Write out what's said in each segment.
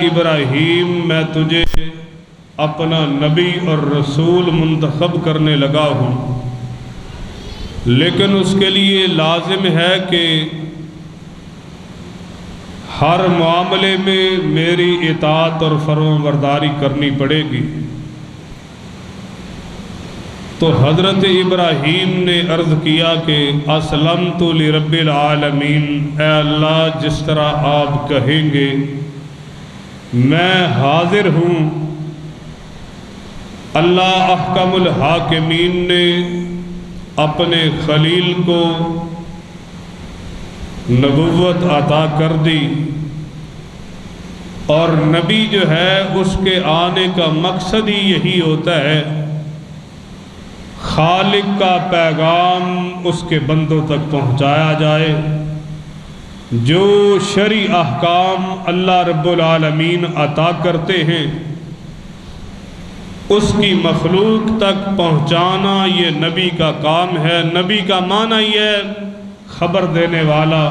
ابراہیم میں تجھے اپنا نبی اور رسول منتخب کرنے لگا ہوں، لیکن اس کے لیے لازم ہے کہ ہر معاملے میں میری اطاعت اور فرمانبرداری کرنی پڑے گی۔ تو حضرت ابراہیم نے عرض کیا کہ اسلمت لرب العالمین، اے اللہ جس طرح آپ کہیں گے میں حاضر ہوں۔ اللہ احکم الحاکمین نے اپنے خلیل کو نبوت عطا کر دی، اور نبی جو ہے اس کے آنے کا مقصد ہی یہی ہوتا ہے خالق کا پیغام اس کے بندوں تک پہنچایا جائے، جو شرعی احکام اللہ رب العالمین عطا کرتے ہیں اس کی مخلوق تک پہنچانا یہ نبی کا کام ہے۔ نبی کا معنی یہ ہے خبر دینے والا،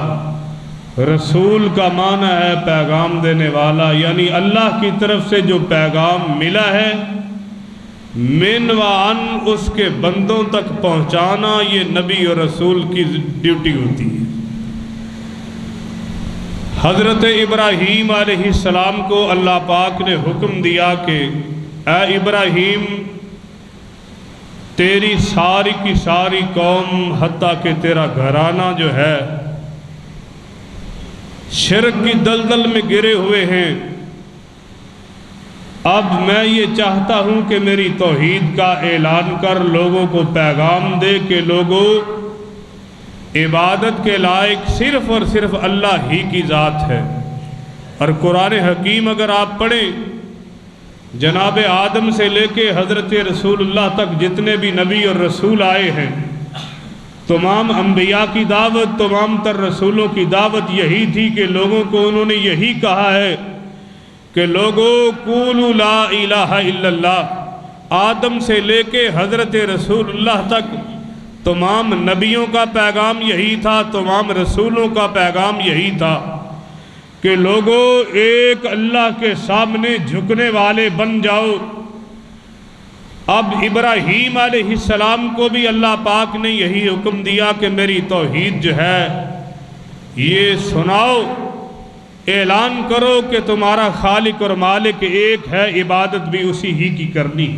رسول کا معنی ہے پیغام دینے والا، یعنی اللہ کی طرف سے جو پیغام ملا ہے من و عن اس کے بندوں تک پہنچانا یہ نبی اور رسول کی ڈیوٹی ہوتی ہے۔ حضرت ابراہیم علیہ السلام کو اللہ پاک نے حکم دیا کہ اے ابراہیم، تیری ساری کی ساری قوم حتیٰ کہ تیرا گھرانہ جو ہے شرک کی دلدل میں گرے ہوئے ہیں، اب میں یہ چاہتا ہوں کہ میری توحید کا اعلان کر لوگوں کو پیغام دے کہ لوگوں عبادت کے لائق صرف اور صرف اللہ ہی کی ذات ہے۔ اور قرآن حکیم اگر آپ پڑھیں، جناب آدم سے لے کے حضرت رسول اللہ تک جتنے بھی نبی اور رسول آئے ہیں، تمام انبیاء کی دعوت، تمام تر رسولوں کی دعوت یہی تھی کہ لوگوں کو انہوں نے یہی کہا ہے کہ لوگوں قولوا لا الہ الا اللہ۔ آدم سے لے کے حضرت رسول اللہ تک تمام نبیوں کا پیغام یہی تھا، تمام رسولوں کا پیغام یہی تھا کہ لوگوں ایک اللہ کے سامنے جھکنے والے بن جاؤ۔ اب ابراہیم علیہ السلام کو بھی اللہ پاک نے یہی حکم دیا کہ میری توحید جو ہے یہ سناؤ، اعلان کرو کہ تمہارا خالق اور مالک ایک ہے، عبادت بھی اسی ہی کی کرنی۔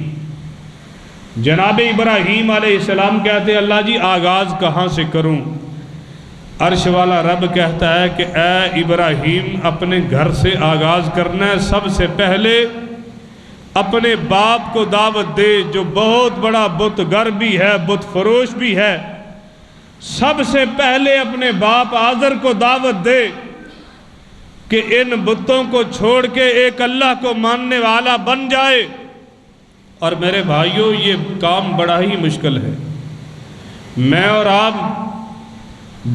جناب ابراہیم علیہ السلام کہتے ہیں اللہ جی آغاز کہاں سے کروں؟ عرش والا رب کہتا ہے کہ اے ابراہیم اپنے گھر سے آغاز کرنا ہے۔ سب سے پہلے اپنے باپ کو دعوت دے جو بہت بڑا بت گر بھی ہے، بت فروش بھی ہے۔ سب سے پہلے اپنے باپ آزر کو دعوت دے کہ ان بتوں کو چھوڑ کے ایک اللہ کو ماننے والا بن جائے۔ اور میرے بھائیوں یہ کام بڑا ہی مشکل ہے۔ میں اور آپ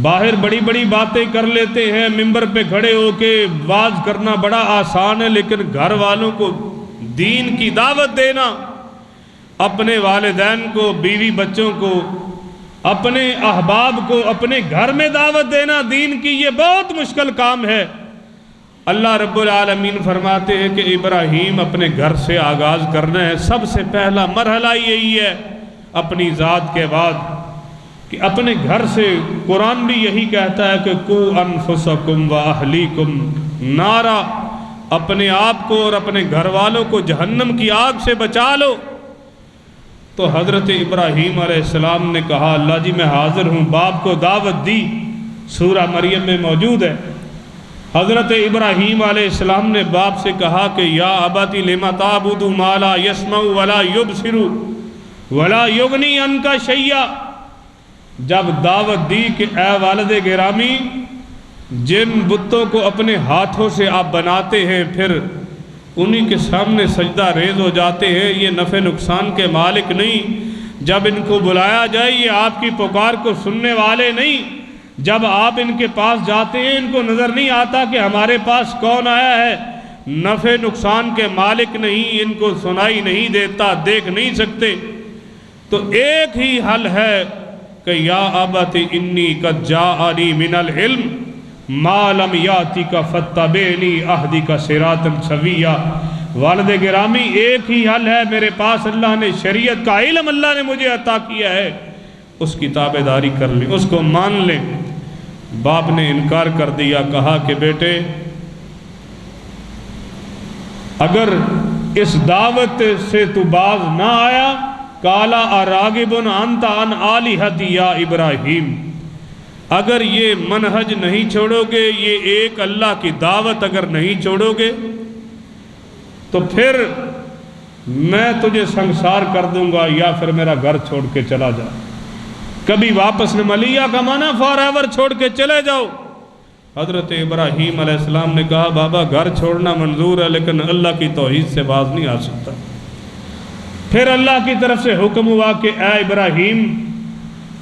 باہر بڑی بڑی باتیں کر لیتے ہیں، ممبر پہ کھڑے ہو کے واز کرنا بڑا آسان ہے، لیکن گھر والوں کو دین کی دعوت دینا، اپنے والدین کو، بیوی بچوں کو، اپنے احباب کو اپنے گھر میں دعوت دینا دین کی، یہ بہت مشکل کام ہے۔ اللہ رب العالمین فرماتے ہیں کہ ابراہیم اپنے گھر سے آغاز کرنا ہے۔ سب سے پہلا مرحلہ یہی ہے اپنی ذات کے بعد کہ اپنے گھر سے۔ قرآن بھی یہی کہتا ہے کہ قوا انفسکم واہلیکم نارا، اپنے آپ کو اور اپنے گھر والوں کو جہنم کی آگ سے بچا لو۔ تو حضرت ابراہیم علیہ السلام نے کہا اللہ جی میں حاضر ہوں، باپ کو دعوت دی، سورہ مریم میں موجود ہے۔ حضرت ابراہیم علیہ السلام نے باپ سے کہا کہ یا ابت لم تعبد ما لا يسمع ولا يبصر ولا یغنی عنک شیئا۔ جب دعوت دی کہ اے والد گرامی، جن بتوں کو اپنے ہاتھوں سے آپ بناتے ہیں پھر انہی کے سامنے سجدہ ریز ہو جاتے ہیں، یہ نفع نقصان کے مالک نہیں۔ جب ان کو بلایا جائے یہ آپ کی پکار کو سننے والے نہیں۔ جب آپ ان کے پاس جاتے ہیں ان کو نظر نہیں آتا کہ ہمارے پاس کون آیا ہے، نفع نقصان کے مالک نہیں، ان کو سنائی نہیں دیتا، دیکھ نہیں سکتے۔ تو ایک ہی حل ہے کہ یا ابت انی قد جاءنی من العلم ما لم یاتی کا فتبینی اہدی کا صراطا سویا۔ والد گرامی ایک ہی حل ہے میرے پاس، اللہ نے شریعت کا علم اللہ نے مجھے عطا کیا ہے، اس کی تابعداری کر لیں، اس کو مان لیں۔ باپ نے انکار کر دیا، کہا کہ بیٹے اگر اس دعوت سے تو باز نہ آیا، کالا اراغب انت عن آلہتی یا ابراہیم، اگر یہ منہج نہیں چھوڑو گے، یہ ایک اللہ کی دعوت اگر نہیں چھوڑو گے تو پھر میں تجھے سنسار کر دوں گا، یا پھر میرا گھر چھوڑ کے چلا جا۔ کبھی واپس نہ ملیہ کا معنی فار ایور چھوڑ کے چلے جاؤ۔ حضرت ابراہیم علیہ السلام نے کہا بابا گھر چھوڑنا منظور ہے لیکن اللہ کی توحید سے باز نہیں آ سکتا۔ پھر اللہ کی طرف سے حکم ہوا کہ اے ابراہیم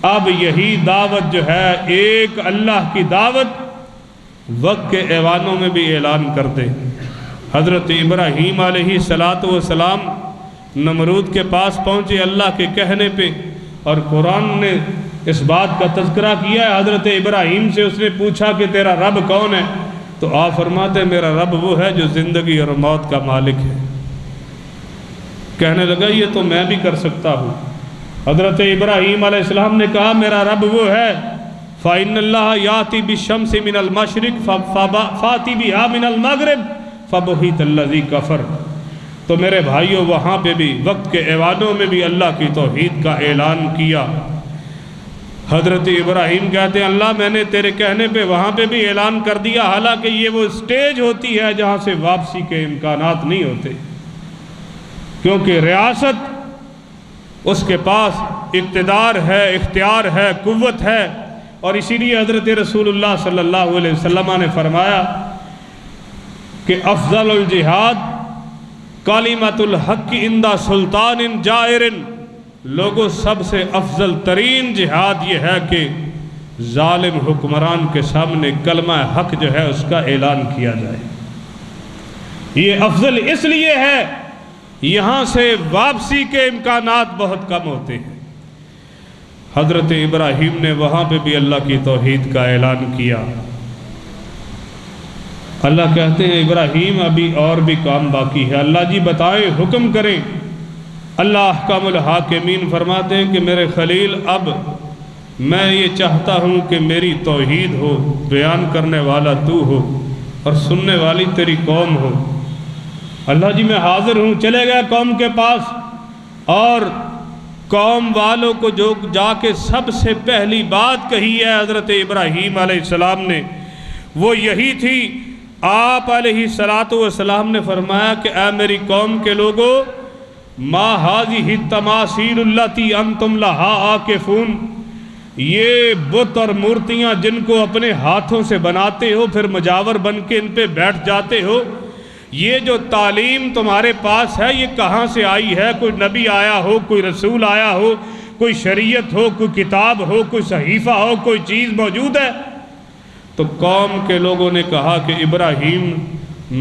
اب یہی دعوت جو ہے ایک اللہ کی دعوت وقت کے ایوانوں میں بھی اعلان کر دے۔ حضرت ابراہیم علیہ السلام نمرود کے پاس پہنچے اللہ کے کہنے پہ، اور قرآن نے اس بات کا تذکرہ کیا ہے حضرت ابراہیم سے۔ اس نے پوچھا کہ تیرا رب کون ہے؟ تو آپ فرماتے میرا رب وہ ہے جو زندگی اور موت کا مالک ہے۔ کہنے لگا یہ تو میں بھی کر سکتا ہوں۔ حضرت ابراہیم علیہ السلام نے کہا میرا رب وہ ہے فَإِنَّ اللَّهَ يَأْتِي بِالشَّمْسِ مِنَ الْمَشْرِقِ فَأْتِ بِهَا مِنَ الْمَغْرِبِ فَبُهِتَ الَّذِي كَفَرَ۔ تو میرے بھائیوں وہاں پہ بھی وقت کے ایوانوں میں بھی اللہ کی توحید کا اعلان کیا۔ حضرت ابراہیم کہتے ہیں اللہ میں نے تیرے کہنے پہ وہاں پہ بھی اعلان کر دیا، حالانکہ یہ وہ سٹیج ہوتی ہے جہاں سے واپسی کے امکانات نہیں ہوتے، کیونکہ ریاست اس کے پاس اقتدار ہے، اختیار ہے، قوت ہے۔ اور اسی لیے حضرت رسول اللہ صلی اللہ علیہ وسلم نے فرمایا کہ افضل الجہاد کلمۃ الحق عند سلطان جائر، لوگوں سب سے افضل ترین جہاد یہ ہے کہ ظالم حکمران کے سامنے کلمہ حق جو ہے اس کا اعلان کیا جائے۔ یہ افضل اس لیے ہے یہاں سے واپسی کے امکانات بہت کم ہوتے ہیں۔ حضرت ابراہیم نے وہاں پہ بھی اللہ کی توحید کا اعلان کیا۔ اللہ کہتے ہیں ابراہیم ابھی اور بھی کام باقی ہے، اللہ جی بتائیں حکم کریں۔ اللہ احکام الحاکمین فرماتے ہیں کہ میرے خلیل اب میں یہ چاہتا ہوں کہ میری توحید ہو، بیان کرنے والا تو ہو اور سننے والی تیری قوم ہو۔ اللہ جی میں حاضر ہوں۔ چلے گئے قوم کے پاس، اور قوم والوں کو جو جا کے سب سے پہلی بات کہی ہے حضرت ابراہیم علیہ السلام نے وہ یہی تھی۔ آپ علیہ السلام نے فرمایا کہ اے میری قوم کے لوگوں ما هذه التماثیل التي انتم لها عاکفون، یہ بت اور مورتیاں جن کو اپنے ہاتھوں سے بناتے ہو پھر مجاور بن کے ان پہ بیٹھ جاتے ہو، یہ جو تعلیم تمہارے پاس ہے یہ کہاں سے آئی ہے؟ کوئی نبی آیا ہو، کوئی رسول آیا ہو، کوئی شریعت ہو، کوئی کتاب ہو، کوئی صحیفہ ہو، کوئی چیز موجود ہے؟ تو قوم کے لوگوں نے کہا کہ ابراہیم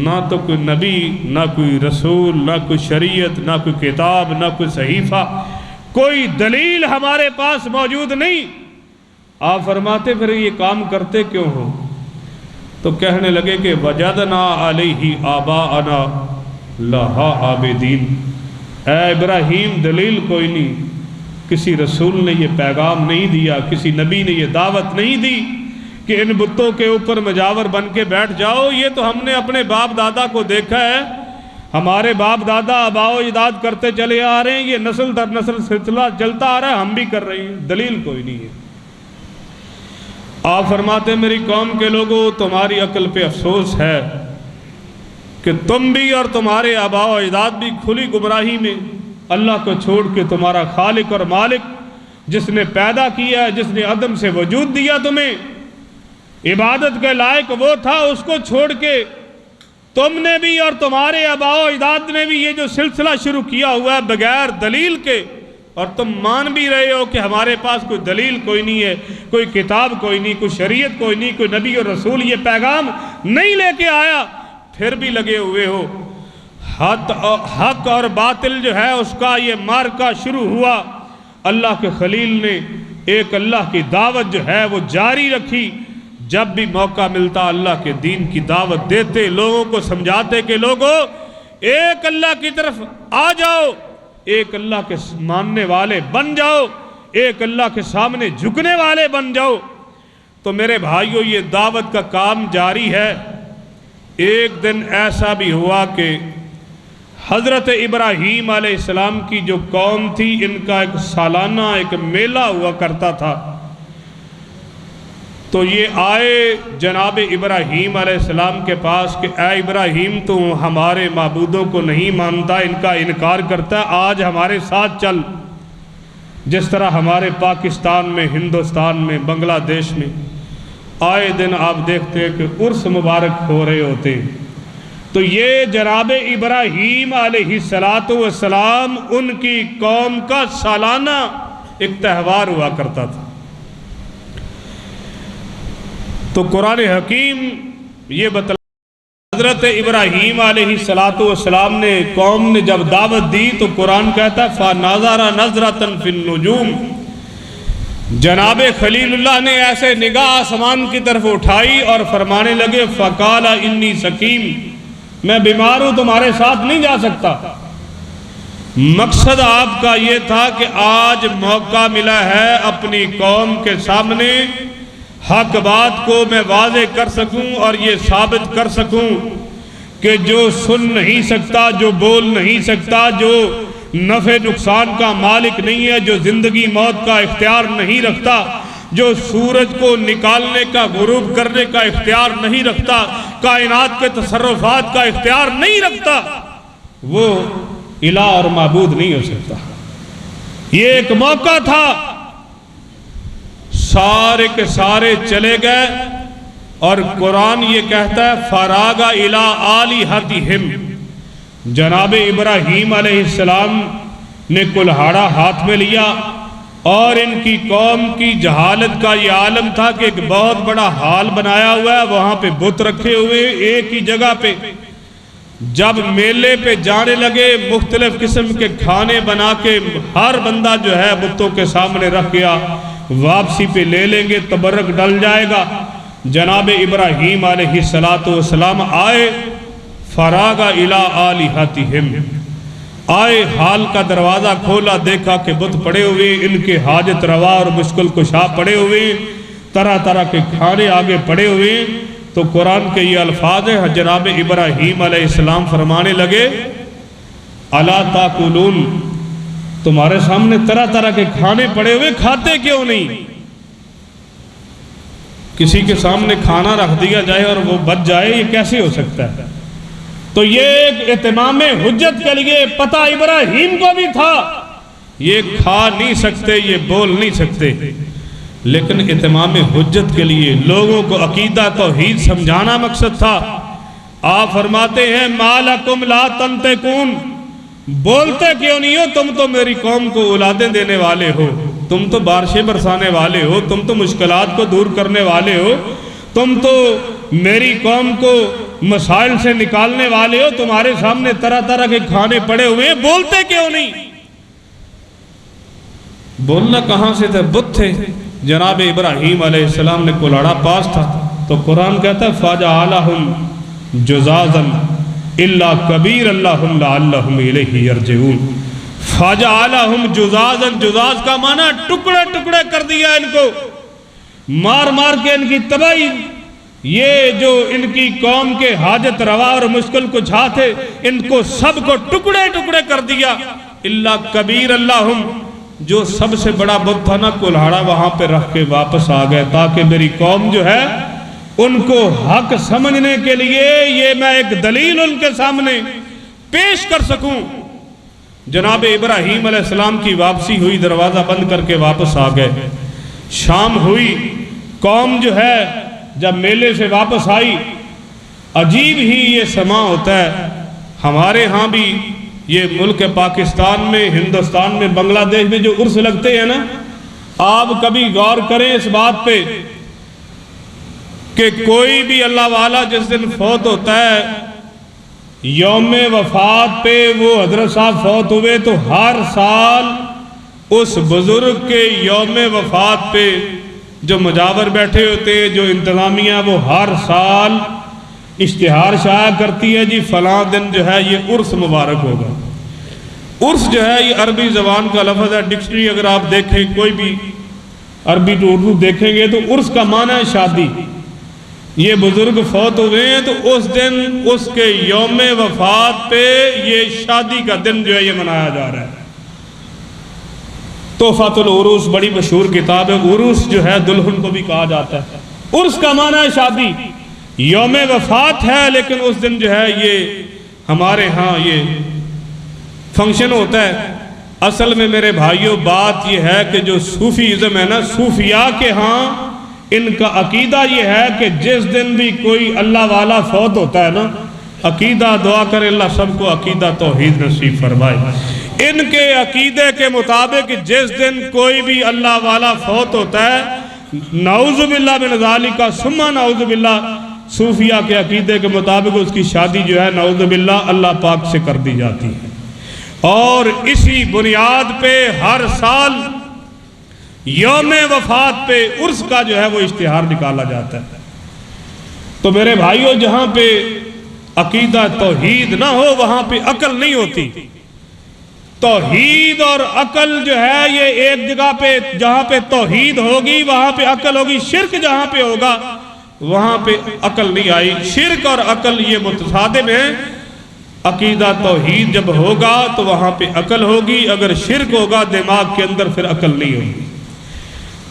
نہ تو کوئی نبی، نہ کوئی رسول، نہ کوئی شریعت، نہ کوئی کتاب، نہ کوئی صحیفہ، کوئی دلیل ہمارے پاس موجود نہیں۔ آپ فرماتے پھر یہ کام کرتے کیوں ہو؟ تو کہنے لگے کہ وجدنا علیہ آباءنا لہا عابدین۔ اے ابراہیم دلیل کوئی نہیں، کسی رسول نے یہ پیغام نہیں دیا، کسی نبی نے یہ دعوت نہیں دی کہ ان بتوں کے اوپر مجاور بن کے بیٹھ جاؤ۔ یہ تو ہم نے اپنے باپ دادا کو دیکھا ہے، ہمارے باپ دادا آباء و اجداد کرتے چلے آ رہے ہیں، یہ نسل در نسل سلسلہ چلتا آ رہا ہے، ہم بھی کر رہے ہیں، دلیل کوئی نہیں ہے۔ آپ فرماتے میری قوم کے لوگوں تمہاری عقل پہ افسوس ہے کہ تم بھی اور تمہارے آباء و اجداد بھی کھلی گمراہی میں اللہ کو چھوڑ کے تمہارا خالق اور مالک جس نے پیدا کیا ہے، جس نے عدم سے وجود دیا تمہیں، عبادت کے لائق وہ تھا، اس کو چھوڑ کے تم نے بھی اور تمہارے آباء و اجداد نے بھی یہ جو سلسلہ شروع کیا ہوا ہے بغیر دلیل کے، اور تم مان بھی رہے ہو کہ ہمارے پاس کوئی دلیل کوئی نہیں ہے، کوئی کتاب کوئی نہیں، کوئی شریعت کوئی نہیں، کوئی نبی اور رسول یہ پیغام نہیں لے کے آیا، پھر بھی لگے ہوئے ہو۔ حق اور باطل جو ہے اس کا یہ معرکہ شروع ہوا۔ اللہ کے خلیل نے ایک اللہ کی دعوت جو ہے وہ جاری رکھی، جب بھی موقع ملتا اللہ کے دین کی دعوت دیتے، لوگوں کو سمجھاتے کہ لوگوں ایک اللہ کی طرف آ جاؤ، ایک اللہ کے ماننے والے بن جاؤ، ایک اللہ کے سامنے جھکنے والے بن جاؤ۔ تو میرے بھائیوں، یہ دعوت کا کام جاری ہے۔ ایک دن ایسا بھی ہوا کہ حضرت ابراہیم علیہ السلام کی جو قوم تھی، ان کا ایک سالانہ ایک میلہ ہوا کرتا تھا۔ تو یہ آئے جناب ابراہیم علیہ السلام کے پاس کہ اے ابراہیم، تو ہمارے معبودوں کو نہیں مانتا، ان کا انکار کرتا ہے، آج ہمارے ساتھ چل۔ جس طرح ہمارے پاکستان میں، ہندوستان میں، بنگلہ دیش میں آئے دن آپ دیکھتے ہیں کہ عرس مبارک ہو رہے ہوتے ہیں، تو یہ جناب ابراہیم علیہ السلام ان کی قوم کا سالانہ ایک تہوار ہوا کرتا تھا۔ تو قرآن حکیم یہ بتلا، حضرت ابراہیم علیہ السلام نے قوم نے جب دعوت دی تو قرآن کہتا ہے فَنَظَرَ نَظْرَةً فِي النُّجُومِ، جناب خلیل اللہ نے ایسے نگاہ آسمان کی طرف اٹھائی اور فرمانے لگے فَقَالَ إِنِّي سَقِيمٌ، میں بیمار ہوں، تمہارے ساتھ نہیں جا سکتا۔ مقصد آپ کا یہ تھا کہ آج موقع ملا ہے اپنی قوم کے سامنے حق بات کو میں واضح کر سکوں اور یہ ثابت کر سکوں کہ جو سن نہیں سکتا، جو بول نہیں سکتا، جو نفع نقصان کا مالک نہیں ہے، جو زندگی موت کا اختیار نہیں رکھتا، جو سورج کو نکالنے کا، غروب کرنے کا اختیار نہیں رکھتا، کائنات کے تصرفات کا اختیار نہیں رکھتا، وہ الہ اور معبود نہیں ہو سکتا۔ یہ ایک موقع تھا، سارے کے سارے چلے گئے، اور قرآن یہ کہتا ہے فَرَاغَ إِلَىٰ آلِهَتِهِمْ، جناب ابراہیم علیہ السلام نے کلہاڑا ہاتھ میں لیا، اور ان کی قوم کی جہالت کا یہ عالم تھا کہ ایک بہت بڑا ہال بنایا ہوا ہے، وہاں پہ بت رکھے ہوئے ایک ہی جگہ پہ۔ جب میلے پہ جانے لگے، مختلف قسم کے کھانے بنا کے ہر بندہ جو ہے بتوں کے سامنے رکھ گیا، واپسی پہ لے لیں گے، تبرک ڈل جائے گا۔ جناب ابراہیم علیہ السلام آئے، فراغ الی آلہتہم، آئے، حال کا دروازہ کھولا، دیکھا کہ بت پڑے ہوئے، ان کے حاجت روا اور مشکل کشا پڑے ہوئے، طرح طرح کے کھانے آگے پڑے ہوئے۔ تو قرآن کے یہ الفاظ ہیں، جناب ابراہیم علیہ السلام فرمانے لگے الا تاکلون، تمہارے سامنے طرح طرح کے کھانے پڑے ہوئے، کھاتے کیوں نہیں؟ کسی کے سامنے کھانا رکھ دیا جائے اور وہ بچ جائے، یہ کیسے ہو سکتا ہے؟ تو یہ ایک اتمام حجت کے لیے پتہ ابراہیم کو بھی تھا، یہ کھا نہیں سکتے، یہ بول نہیں سکتے، لیکن اتمام حجت کے لیے لوگوں کو عقیدہ توحید سمجھانا مقصد تھا۔ آپ فرماتے ہیں ما لکم لا تنطقون، بولتے کیوں نہیں ہو؟ تم تو میری قوم کو اولادیں دینے والے ہو، تم تو بارشیں برسانے والے ہو، تم تو مشکلات کو دور کرنے والے ہو، تم تو میری قوم کو مسائل سے نکالنے والے ہو، تمہارے سامنے طرح طرح کے کھانے پڑے ہوئے ہیں، بولتے کیوں نہیں؟ بولنا کہاں سے تھے؟ بت تھے۔ جناب ابراہیم علیہ السلام نے کلاڑا پاس تھا، تو قرآن کہتا ہے فَجَعَلَهُمْ جُزَازًا إِلَّا كَبِيرًا لَهُمْ لَعَلَّهُمْ إِلَيْهِ يَرْجِعُونَ۔ فَجَعَلَهُمْ جُزَازًا، جُزاز کا معنی ٹکڑے ٹکڑے کر دیا ان کو، مار مار کے ان کی تباہی۔ یہ جو ان کی قوم کے حاجت روا اور مشکل کچھ تھے، ان کو سب کو ٹکڑے ٹکڑے کر دیا۔ إِلَّا كَبِيرًا لَهُمْ، جو سب سے بڑا بت تھا نا کلہاڑا، وہاں پہ رکھ کے واپس آ گئے، تاکہ میری قوم جو ہے ان کو حق سمجھنے کے لیے یہ میں ایک دلیل ان کے سامنے پیش کر سکوں۔ جناب ابراہیم علیہ السلام کی واپسی ہوئی، دروازہ بند کر کے واپس آ گئے۔ شام ہوئی، قوم جو ہے جب میلے سے واپس آئی، عجیب ہی یہ سما ہوتا ہے۔ ہمارے ہاں بھی یہ ملک پاکستان میں، ہندوستان میں، بنگلہ دیش میں جو عرس لگتے ہیں نا، آپ کبھی غور کریں اس بات پہ کہ کوئی بھی اللہ والا جس دن فوت ہوتا ہے، یوم وفات پہ وہ حضرت صاحب فوت ہوئے، تو ہر سال اس بزرگ کے یوم وفات پہ جو مجاور بیٹھے ہوتے ہیں، جو انتظامیہ، وہ ہر سال اشتہار شائع کرتی ہے جی فلاں دن جو ہے یہ عرس مبارک ہوگا۔ عرس جو ہے یہ عربی زبان کا لفظ ہے، ڈکشنری اگر آپ دیکھیں کوئی بھی عربی ٹو اردو دیکھیں گے تو عرس کا معنی ہے شادی۔ یہ بزرگ فوت ہوئے ہیں تو اس دن اس کے یوم وفات پہ یہ شادی کا دن جو ہے یہ منایا جا رہا ہے۔ تحفۃ العروس بڑی مشہور کتاب ہے، عروس جو ہے دلہن کو بھی کہا جاتا ہے۔ عرس کا معنی ہے شادی، یوم وفات ہے لیکن اس دن جو ہے یہ ہمارے ہاں یہ فنکشن ہوتا ہے۔ اصل میں میرے بھائیوں بات یہ ہے کہ جو صوفیزم ہے نا، صوفیاء کے ہاں ان کا عقیدہ یہ ہے کہ جس دن بھی کوئی اللہ والا فوت ہوتا ہے نا، عقیدہ دعا کرے اللہ سب کو عقیدہ توحید نصیب فرمائے۔ ان کے عقیدے کے مطابق جس دن کوئی بھی اللہ والا فوت ہوتا ہے، نعوذ باللہ من ذالک ثم نعوذ باللہ، صوفیاء کے عقیدے کے مطابق اس کی شادی جو ہے نعوذ باللہ اللہ پاک سے کر دی جاتی ہے، اور اسی بنیاد پہ ہر سال یوم وفات پہ عرس کا جو ہے وہ اشتہار نکالا جاتا ہے۔ تو میرے بھائیوں جہاں پہ عقیدہ توحید نہ ہو وہاں پہ عقل نہیں ہوتی۔ توحید اور عقل جو ہے یہ ایک جگہ پہ، جہاں پہ توحید ہوگی وہاں پہ عقل ہوگی، شرک جہاں پہ ہوگا وہاں پہ عقل نہیں آئی۔ شرک اور عقل یہ متصادم ہیں، عقیدہ توحید جب ہوگا تو وہاں پہ عقل ہوگی، اگر شرک ہوگا دماغ کے اندر پھر عقل نہیں ہوگی۔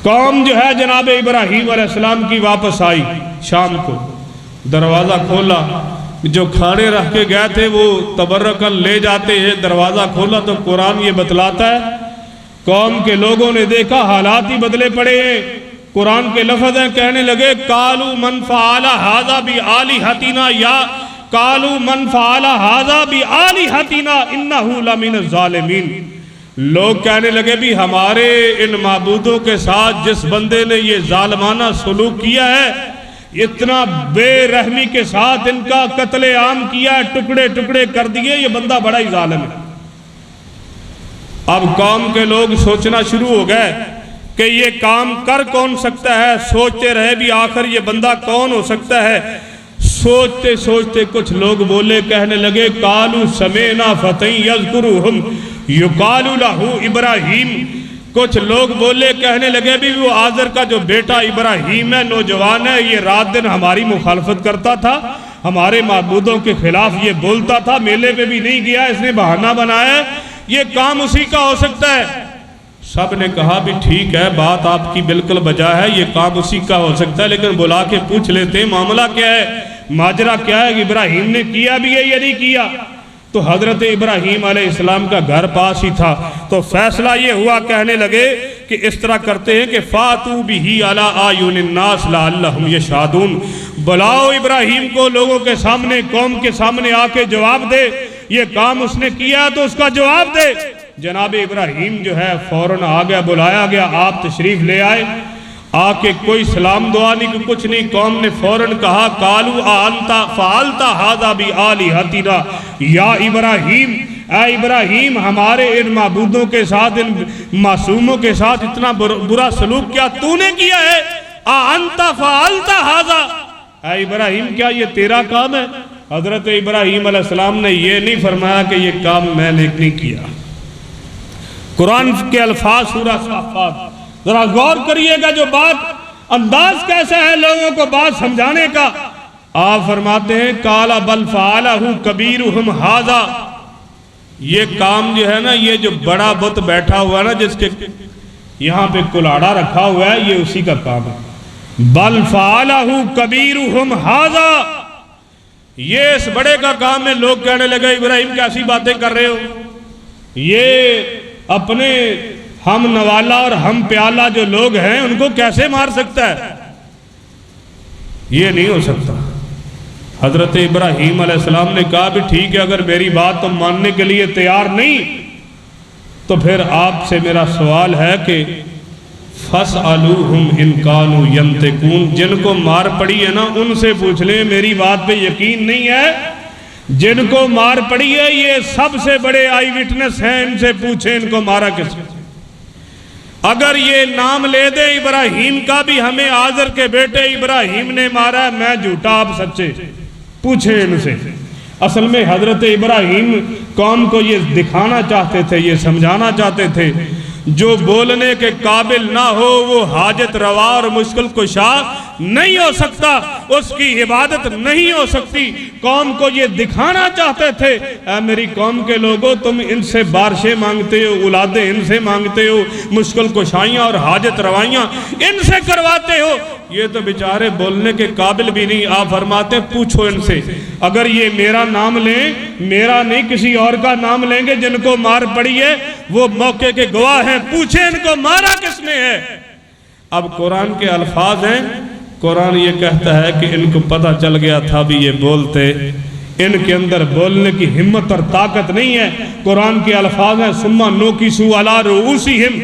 قوم جو ہے جناب ابراہیم علیہ السلام کی واپس آئی، شام کو دروازہ کھولا، جو کھانے رکھ کے گئے تھے وہ تبرکن لے جاتے ہیں، دروازہ کھولا تو قرآن یہ بتلاتا ہے قوم کے لوگوں نے دیکھا حالات ہی بدلے پڑے ہیں۔ قرآن کے لفظ ہیں، کہنے لگے قالوا من فعل ھذا بآلہتنا یا قالوا من فعل ھذا بآلہتنا انہ لمن الظالمین۔ لوگ کہنے لگے بھی ہمارے ان معبودوں کے ساتھ جس بندے نے یہ ظالمانہ سلوک کیا ہے، اتنا بے رحمی کے ساتھ ان کا قتل عام کیا ہے، ٹکڑے ٹکڑے کر دیے، یہ بندہ بڑا ہی ظالم ہے۔ اب قوم کے لوگ سوچنا شروع ہو گئے کہ یہ کام کر کون سکتا ہے، سوچتے رہے بھی آخر یہ بندہ کون ہو سکتا ہے۔ سوچتے سوچتے کچھ لوگ بولے، کہنے لگے قالوا سمعنا فتى یذکرہم یقال لہ ابراہیم۔ کچھ لوگ بولے، کہنے لگے بھی وہ آزر کا جو بیٹا ابراہیم ہے، نوجوان ہے، یہ رات دن ہماری مخالفت کرتا تھا، ہمارے معبودوں کے خلاف یہ بولتا تھا، میلے پہ بھی نہیں گیا، اس نے بہانہ بنایا، یہ کام اسی کا ہو سکتا ہے۔ سب نے کہا بھی ٹھیک ہے، بات آپ کی بالکل بجا ہے، یہ کام اسی کا ہو سکتا ہے، لیکن بلا کے پوچھ لیتے ہیں معاملہ کیا ہے، ماجرا کیا ہے، ابراہیم نے کیا بھی ہے یا نہیں کیا۔ تو حضرت ابراہیم علیہ السلام کا گھر پاس ہی تھا، تو فیصلہ یہ ہوا، کہنے لگے کہ اس طرح کرتے ہیں کہ فاتوا بہ علی اعین الناس لعلہم یشہدون، بلاؤ ابراہیم کو لوگوں کے سامنے، قوم کے سامنے آ کے جواب دے، یہ کام اس نے کیا تو اس کا جواب دے۔ جناب ابراہیم جو ہے فوراً آ گیا، بلایا گیا، آپ تشریف لے آئے، آ کے کوئی سلام دعا نہیں، کچھ نہیں، قوم نے فوراً کہا قالوا اانت فعلت ھذا بآلہتنا یا ابراہیم، اے ابراہیم ہمارے ان معبودوں کے ساتھ، ان معصوموں کے ساتھ اتنا برا سلوک کیا تو نے کیا ہے، اانت فعلت ھذا، اے ابراہیم کیا یہ تیرا کام ہے؟ حضرت ابراہیم علیہ السلام نے یہ نہیں فرمایا کہ یہ کام میں نے نہیں کیا۔ قرآن کے الفاظ سورہ صافات ذرا غور کریے گا، جو بات انداز کیسا ہے لوگوں کو بات سمجھانے کا۔ آپ فرماتے ہیں قال بل فعلہ کبیرہم ھذا، یہ کام جو ہے نا، یہ جو بڑا بت بیٹھا ہوا ہے نا، جس کے یہاں پہ کلاڑا رکھا ہوا ہے، یہ اسی کا کام ہے۔ بل فعلہ کبیرہم ھذا، یہ اس بڑے کا کام ہے۔ لوگ کہنے لگے ابراہیم کیسی باتیں کر رہے ہو، یہ اپنے ہم نوالا اور ہم پیالہ جو لوگ ہیں ان کو کیسے مار سکتا ہے، یہ نہیں ہو سکتا۔ حضرت ابراہیم علیہ السلام نے کہا بھی ٹھیک ہے، اگر میری بات تم ماننے کے لیے تیار نہیں تو پھر آپ سے میرا سوال ہے کہ فَاسْأَلُوهُمْ إِنْ كَانُوا يَنْطِقُونَ، جن کو مار پڑی ہے نا ان سے پوچھ لیں، میری بات پہ یقین نہیں ہے، جن کو مار پڑی ہے یہ سب سے بڑے آئی وٹنس ہیں، ان سے پوچھیں ان کو مارا کس نے۔ اگر یہ نام لے دے ابراہیم کا بھی ہمیں آزر کے بیٹے ابراہیم نے مارا ہے، میں جھوٹا آپ سچے، پوچھیں ان سے۔ اصل میں حضرت ابراہیم قوم کو یہ دکھانا چاہتے تھے، یہ سمجھانا چاہتے تھے جو بولنے کے قابل نہ ہو وہ حاجت روا اور مشکل کشا نہیں ہو سکتا، اس کی عبادت نہیں ہو سکتی۔ قوم کو یہ دکھانا چاہتے تھے، اے میری قوم کے لوگوں، تم ان سے بارشیں مانگتے ہو، اولادیں ان سے مانگتے ہو، مشکل کشائیاں اور حاجت روائیاں ان سے کرواتے ہو، یہ تو بیچارے بولنے کے قابل بھی نہیں۔ آپ فرماتے پوچھو ان سے، اگر یہ میرا نام لیں، میرا نہیں کسی اور کا نام لیں گے، جن کو مار پڑی ہے وہ موقع کے گواہ ہیں، پوچھیں ان کو مارا کس نے ہے۔ اب قرآن کے الفاظ ہیں، قرآن یہ کہتا ہے کہ ان کو پتہ چل گیا تھا بھی یہ بولتے، ان کے اندر بولنے کی ہمت اور طاقت نہیں ہے۔ قرآن کے الفاظ ہیں ثم نوکسو علی رؤوسہم،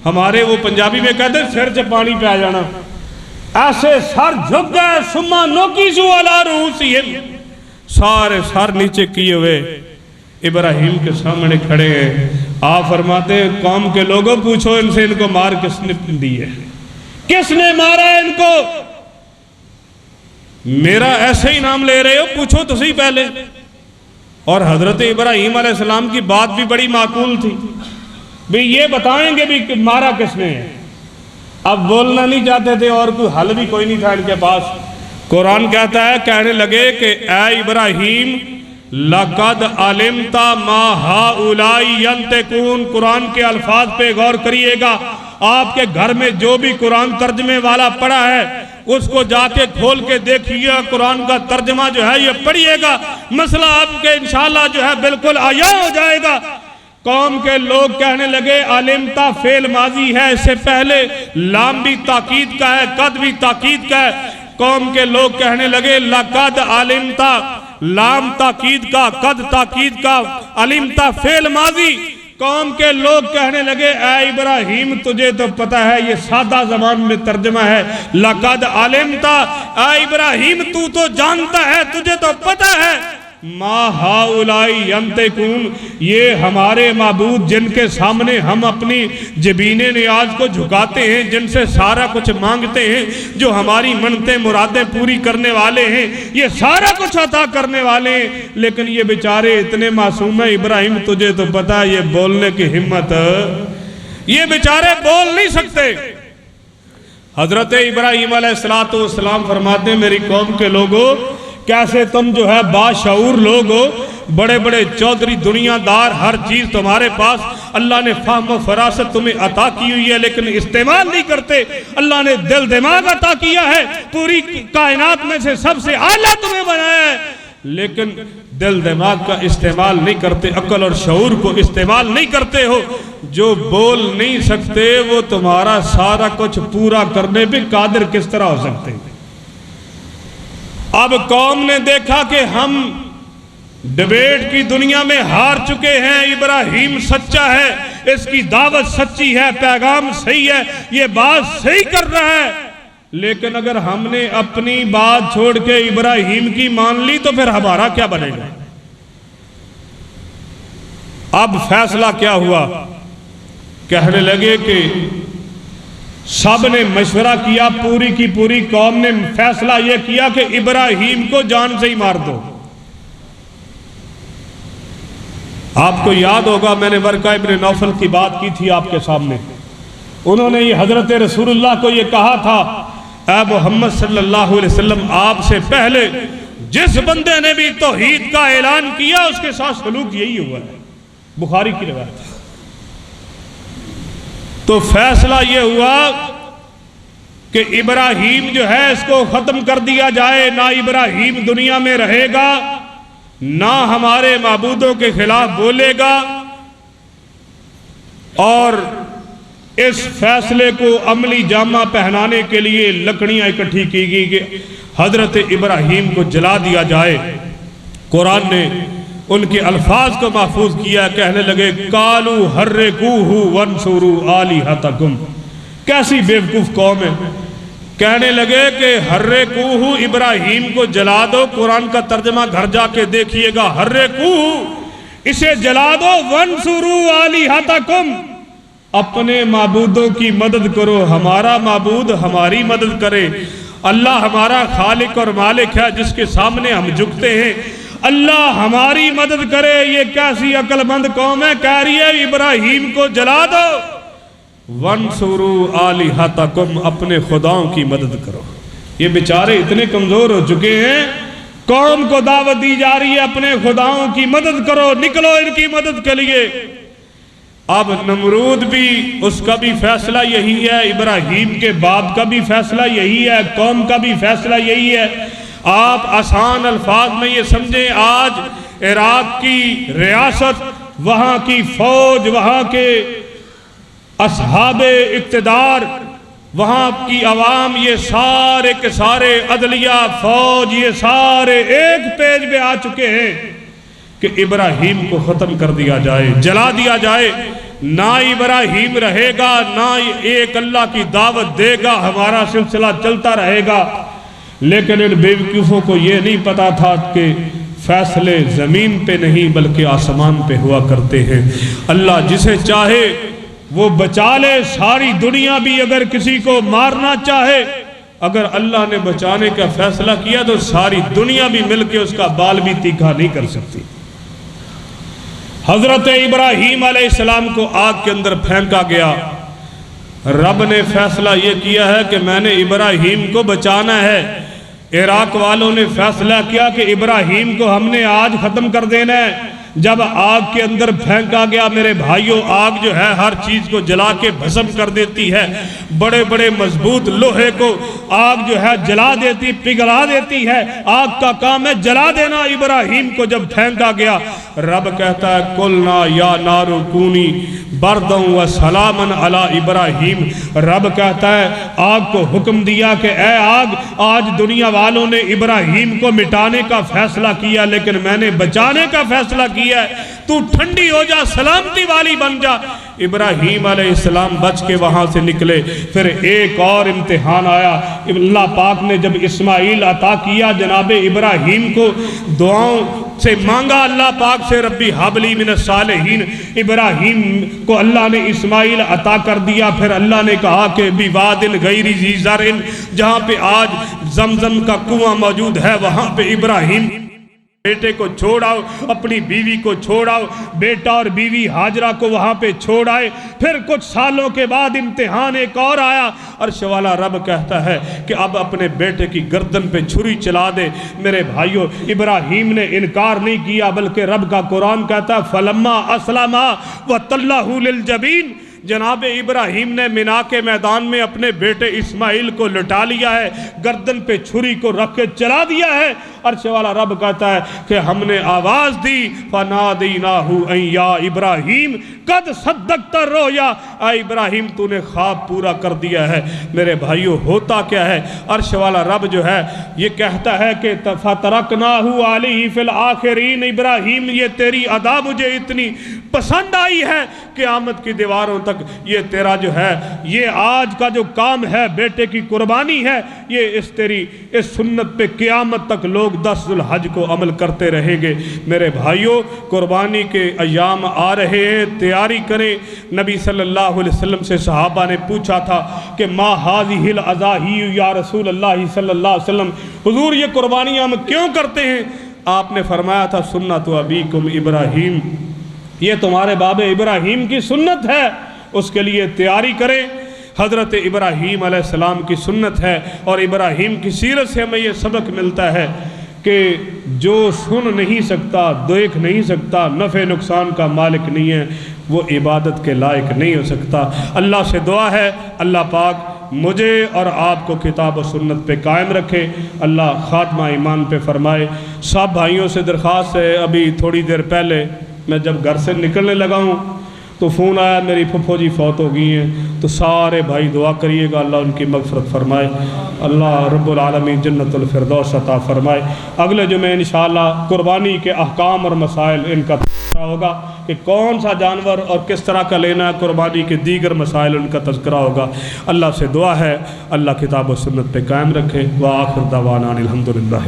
ہمارے وہ پنجابی میں کہتے ہیں سر سے پانی پہ آ جانا، ایسے سر جھک گئے، ثم نوکسو علی رؤوسہم، سارے سر نیچے کیے ہوئے ابراہیم کے سامنے کھڑے ہیں۔ آپ فرماتے ہیں قوم کے لوگوں پوچھو ان سے، ان کو مار کس نے دی ہے، کس نے مارا ہے ان کو؟ میرا ایسے ہی نام لے رہے ہو، پوچھو تو صحیح پہلے۔ اور حضرت ابراہیم علیہ السلام کی بات بھی بڑی معقول تھی، بھی یہ بتائیں گے بھی کہ مارا کس نے ہے۔ اب بولنا نہیں چاہتے تھے اور کوئی حل بھی کوئی نہیں تھا ان کے پاس۔ قرآن کہتا ہے، کہنے لگے کہ اے ابراہیم لَقَدْ عَلِمْتَ مَا هَؤُلَاءِ يَنْطِقُونَ، قرآن کے الفاظ پہ غور کریے گا۔ آپ کے گھر میں جو بھی قرآن ترجمے والا پڑھا ہے اس کو جا کے کھول کے دیکھیے، قرآن کا ترجمہ جو ہے یہ پڑھیے گا، مسئلہ آپ کے انشاءاللہ جو ہے بالکل عیاں ہو جائے گا۔ قوم کے لوگ کہنے لگے علمتا فعل ماضی ہے، اس سے پہلے لام بھی تاکید کا ہے، قد بھی تاکید کا ہے۔ قوم کے لوگ کہنے لگے لقد علمتا، لام تاکید کا، قد تاکید کا، علمتا فعل ماضی۔ قوم کے لوگ کہنے لگے اے ابراہیم تجھے تو پتہ ہے، یہ سادہ زبان میں ترجمہ ہے، لقد علمتا، اے ابراہیم تو تو جانتا ہے، تجھے تو پتہ ہے، ما ہاؤلائی ینطقون، یہ ہمارے معبود جن کے سامنے ہم اپنی جبین نیاز کو جھکاتے ہیں، جن سے سارا کچھ مانگتے ہیں، جو ہماری منتیں مرادیں پوری کرنے والے ہیں، یہ سارا کچھ عطا کرنے والے ہیں، لیکن یہ بیچارے اتنے معصوم ہیں۔ ابراہیم تجھے تو پتہ ہے یہ بولنے کی ہمت، یہ بیچارے بول نہیں سکتے۔ حضرت ابراہیم علیہ السلام فرماتے ہیں میری قوم کے لوگوں، کیسے تم جو ہے باشعور لوگ ہو، بڑے بڑے چودھری دنیا دار، ہر چیز تمہارے پاس، اللہ نے فہم و فراست تمہیں عطا کی ہوئی ہے لیکن استعمال نہیں کرتے۔ اللہ نے دل دماغ عطا کیا ہے، پوری کائنات میں سے سب سے اعلیٰ تمہیں بنایا ہے، لیکن دل دماغ کا استعمال نہیں کرتے، عقل اور شعور کو استعمال نہیں کرتے ہو۔ جو بول نہیں سکتے وہ تمہارا سارا کچھ پورا کرنے پہ قادر کس طرح ہو سکتے ہیں؟ اب قوم نے دیکھا کہ ہم ڈیبیٹ کی دنیا میں ہار چکے ہیں، ابراہیم سچا ہے، اس کی دعوت سچی ہے، پیغام صحیح ہے، یہ بات صحیح کر رہا ہے، لیکن اگر ہم نے اپنی بات چھوڑ کے ابراہیم کی مان لی تو پھر ہمارا کیا بنے گا؟ اب فیصلہ کیا ہوا؟ کہنے لگے کہ سب نے مشورہ کیا، پوری کی پوری قوم نے فیصلہ یہ کیا کہ ابراہیم کو جان سے ہی مار دو۔ آپ کو یاد ہوگا میں نے ورقہ ابن نوفل کی بات کی تھی آپ کے سامنے، انہوں نے یہ حضرت رسول اللہ کو یہ کہا تھا، اے محمد صلی اللہ علیہ وسلم آپ سے پہلے جس بندے نے بھی توحید کا اعلان کیا اس کے ساتھ سلوک یہی ہوا ہے، بخاری کی روایت ہے۔ تو فیصلہ یہ ہوا کہ ابراہیم جو ہے اس کو ختم کر دیا جائے، نہ ابراہیم دنیا میں رہے گا، نہ ہمارے معبودوں کے خلاف بولے گا۔ اور اس فیصلے کو عملی جامہ پہنانے کے لیے لکڑیاں اکٹھی کی گئی کہ حضرت ابراہیم کو جلا دیا جائے۔ قرآن نے ان کے الفاظ کو محفوظ کیا، کہنے لگے قالوا حرقوہ وانصروا آلہتکم، کیسی بیوقوف قوم ہے، کہنے لگے کہ حرقوہ ابراہیم کو جلا دو، قرآن کا ترجمہ گھر جا کے دیکھیے گا، حرقوہ اسے جلا دو، وانصروا آلہتکم اپنے معبودوں کی مدد کرو، ہمارا معبود ہماری مدد کرے۔ اللہ ہمارا خالق اور مالک ہے جس کے سامنے ہم جھکتے ہیں، اللہ ہماری مدد کرے۔ یہ کیسی عقل مند قوم ہے، کہہ رہی ہے ابراہیم کو جلا دو۔ وَانْصُرُوا آلِهَتَكُمْ، اپنے خداؤں کی مدد کرو۔ یہ بیچارے اتنے کمزور ہو چکے ہیں، قوم کو دعوت دی جا رہی ہے اپنے خداؤں کی مدد کرو، نکلو ان کی مدد کے لیے۔ اب نمرود بھی، اس کا بھی فیصلہ یہی ہے، ابراہیم کے باپ کا بھی فیصلہ یہی ہے، قوم کا بھی فیصلہ یہی ہے۔ آپ آسان الفاظ میں یہ سمجھیں، آج عراق کی ریاست، وہاں کی فوج، وہاں کے اصحاب اقتدار، وہاں کی عوام، یہ سارے کے سارے، عدلیہ، فوج، یہ سارے ایک پیج پہ آ چکے ہیں کہ ابراہیم کو ختم کر دیا جائے، جلا دیا جائے۔ نہ ابراہیم رہے گا، نہ ایک اللہ کی دعوت دے گا، ہمارا سلسلہ چلتا رہے گا۔ لیکن ان بیوقوفوں کو یہ نہیں پتا تھا کہ فیصلے زمین پہ نہیں بلکہ آسمان پہ ہوا کرتے ہیں۔ اللہ جسے چاہے وہ بچا لے، ساری دنیا بھی اگر کسی کو مارنا چاہے، اگر اللہ نے بچانے کا فیصلہ کیا تو ساری دنیا بھی مل کے اس کا بال بھی تیکھا نہیں کر سکتی۔ حضرت ابراہیم علیہ السلام کو آگ کے اندر پھینکا گیا۔ رب نے فیصلہ یہ کیا ہے کہ میں نے ابراہیم کو بچانا ہے۔ عراق والوں نے فیصلہ کیا کہ ابراہیم کو ہم نے آج ختم کر دینا ہے۔ جب آگ کے اندر پھینکا گیا، میرے بھائیوں، آگ جو ہے ہر چیز کو جلا کے بھسم کر دیتی ہے۔ بڑے بڑے مضبوط لوہے کو آگ جو ہے جلا دیتی، پگھلا دیتی ہے۔ آگ کا کام ہے جلا دینا۔ ابراہیم کو جب پھینکا گیا، رب کہتا ہے قُلْنَا يَا نَارُ كُونِي بَرْدًا وَسَلَامًا عَلَىٰ ابراہیم۔ رب کہتا ہے، آگ کو حکم دیا کہ اے آگ، آج دنیا والوں نے ابراہیم کو مٹانے کا فیصلہ کیا، لیکن میں نے بچانے کا فیصلہ کیا ہے۔ تو ٹھنڈی ہو جا، سلامتی والی بن جا۔ ابراہیم علیہ السلام بچ کے وہاں سے نکلے۔ پھر ایک اور امتحان آیا۔ اللہ پاک نے جب اسماعیل عطا کیا جناب ابراہیم کو، دعاؤں سے مانگا اللہ پاک سے، ربی حبلی من الصالحین، ابراہیم کو اللہ نے اسماعیل عطا کر دیا۔ پھر اللہ نے کہا کہ بواد غیر ذی زرع، جہاں پہ آج زمزم کا کنواں موجود ہے، وہاں پہ ابراہیم بیٹے کو چھوڑ آؤ، اپنی بیوی کو چھوڑ آؤ، بیٹا اور بیوی ہاجرہ کو وہاں پہ چھوڑ آئے۔ پھر کچھ سالوں کے بعد امتحان ایک اور آیا۔ عرش والا رب کہتا ہے کہ اب اپنے بیٹے کی گردن پہ چھری چلا دے۔ میرے بھائیوں، ابراہیم نے انکار نہیں کیا، بلکہ رب کا قرآن کہتا ہے فَلَمَّا أَسْلَمَا وَتَلَّهُ لِلْجَبِينِ، جناب ابراہیم نے مینا کے میدان میں اپنے بیٹے اسماعیل کو لٹا لیا ہے، گردن پہ چھری کو رکھ کے چلا دیا ہے۔ عرش والا رب کہتا ہے کہ ہم نے آواز دی فَنَادَيْنَاهُ أَن يَا إِبْرَاهِيمُ قَدْ صَدَّقْتَ الرُّؤْيَا، اے ابراہیم تو نے خواب پورا کر دیا ہے۔ میرے بھائیوں، ہوتا کیا ہے، عرش والا رب جو ہے یہ کہتا ہے کہ فَتَرَكْنَاهُ عَلَيْهِ فِي الْآخِرِينَ، ابراہیم یہ تیری ادا مجھے اتنی پسند آئی ہے، قیامت کی دیواروں تک یہ تیرا جو ہے، یہ آج کا جو کام ہے، بیٹے کی قربانی ہے، یہ اس سنت پہ قیامت تک لوگ 10 ذوالحج کو عمل کرتے رہیں گے۔ میرے بھائیوں، قربانی کے ایام آ رہے ہیں، تیاری کریں۔ نبی صلی اللہ علیہ وسلم سے صحابہ نے پوچھا تھا کہ ما هذه الاضاحی یا رسول اللہ صلی اللہ علیہ وسلم، حضور یہ قربانیاں ہم کیوں کرتے ہیں؟ آپ نے فرمایا تھا سنت ابیکم ابراہیم، یہ تمہارے باب ابراہیم کی سنت ہے، اس کے لیے تیاری کریں۔ حضرت ابراہیم علیہ السلام کی سنت ہے، اور ابراہیم کی سیرت سے ہمیں یہ سبق ملتا ہے کہ جو سن نہیں سکتا، دیکھ نہیں سکتا، نفع نقصان کا مالک نہیں ہے، وہ عبادت کے لائق نہیں ہو سکتا۔ اللہ سے دعا ہے اللہ پاک مجھے اور آپ کو کتاب و سنت پہ قائم رکھے، اللہ خاتمہ ایمان پہ فرمائے۔ سب بھائیوں سے درخواست ہے، ابھی تھوڑی دیر پہلے میں جب گھر سے نکلنے لگا ہوں تو فون آیا میری پھپھو جی فوت ہو گئی ہیں، تو سارے بھائی دعا کریے گا اللہ ان کی مغفرت فرمائے، اللہ رب العالمین جنت الفردوس عطا فرمائے۔ اگلے جمعے انشاءاللہ قربانی کے احکام اور مسائل ان کا تذکرہ ہوگا کہ کون سا جانور اور کس طرح کا لینا ہے، قربانی کے دیگر مسائل ان کا تذکرہ ہوگا۔ اللہ سے دعا ہے اللہ کتاب و سنت پہ قائم رکھے۔ وآخر دعوانا الحمدللہ۔